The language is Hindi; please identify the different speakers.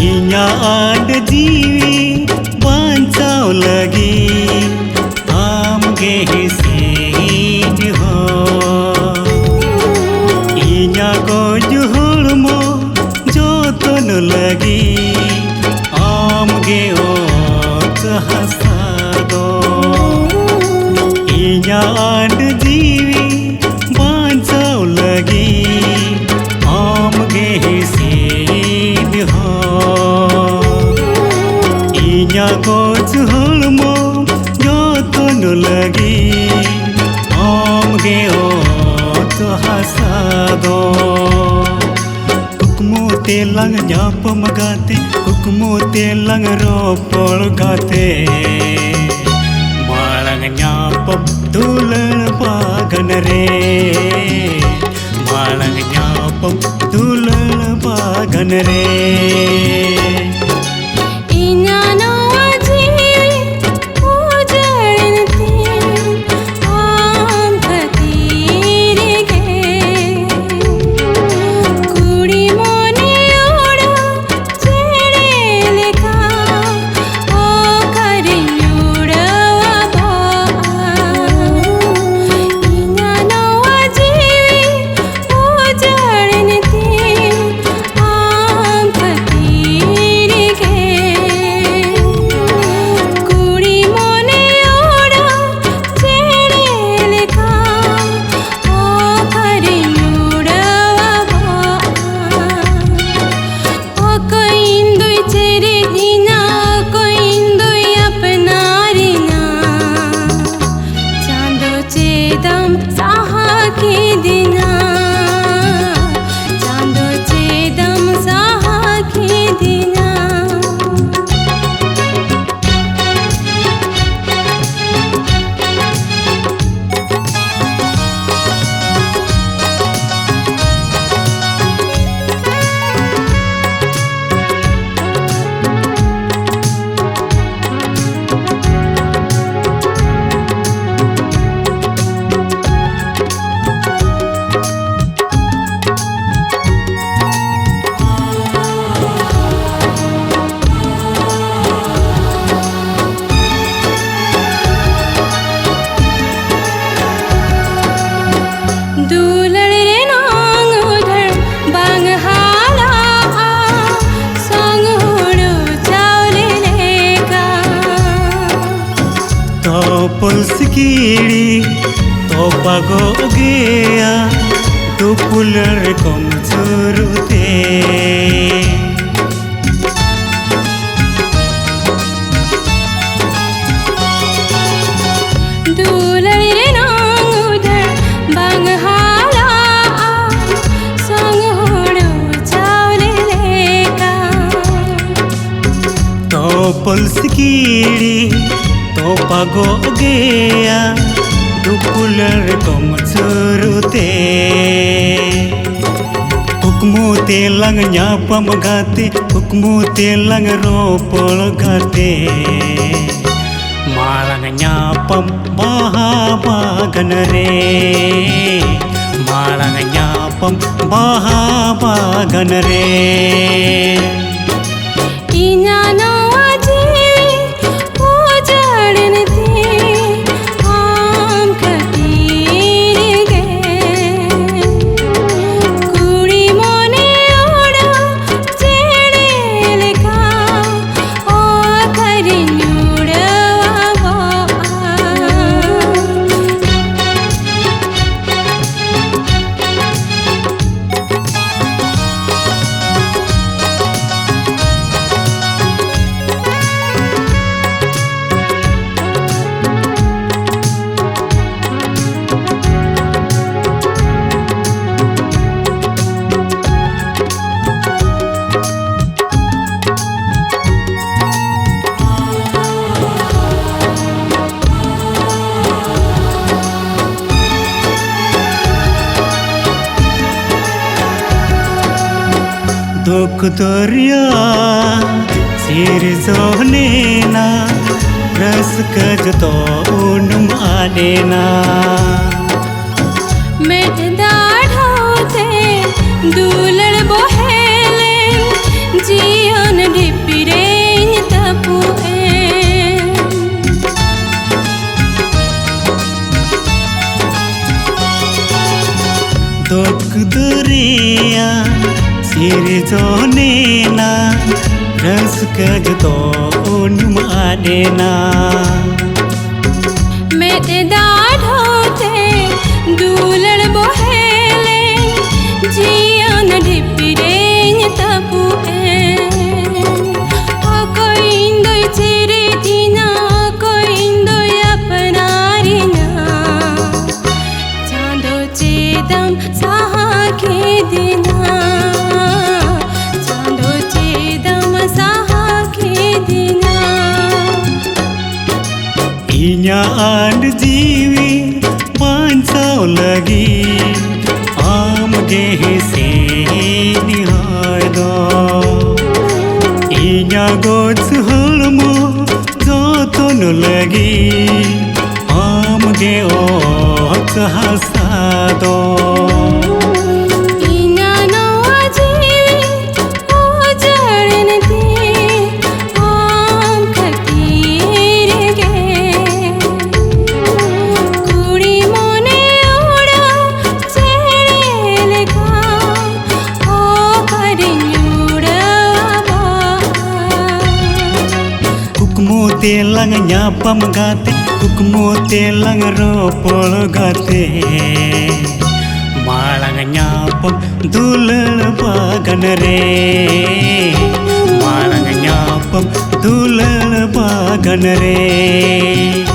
Speaker 1: इᱧᱟᱜ जीवी बांचाव लगी आमगे हिसीन हो इᱧᱟᱜ जुहुलमो जोतन लगी आमगे ओत हसा दो इᱧाग जीवी बांचाव लगी आमगे हिसीन हो इᱧाग जुहुलमो जोतन लगी आमगे ओत हसा दो कुकमो तेलंग ᱧᱟᱯᱟᱢ गाते कुकमो तेलंग रोपड़ गाते मालंग ᱧᱟᱯᱟᱢ दुलड़ बागन रे मालंग ᱧᱟᱯᱟᱢ दुलड़ बागन रे पुलसकीड़ी तो पागो गया तो पुलर कम जरूरते तो पुलसकीड़ी तो पागो गया दुपुलर कम जरूरते कुकमो तेलंग ᱧᱟᱯᱟᱢ गाते कुकमो तेलंग रोपड़ गाते मालंग ᱧᱟᱯᱟᱢ बाहा बागन रे मालंग ᱧᱟᱯᱟᱢ बाहा बागन रे दुख दरिया सिर जोहनेना रस कज तो उनुम आनेना
Speaker 2: मेट दाढ़ोते दुलड़ बोहेले जीवन
Speaker 1: दुरिया सिरजोनेना रसका जतो उनुम आदेना
Speaker 2: मेरे दाढ़ोते दूलड़ बोहेले जियान ढिपिरें तपुए ako indoy ciritina ako indoy apnarina chando chedam sahake dina chando chedam sahake dina
Speaker 1: inya and jiwi pansau lagi amge se nihay do inya gots holmo joton lagi amge o hasado telang nyapam gate kukmo telang ropol gate malang nyapam dulal bagan re malang nyapam dulal bagan re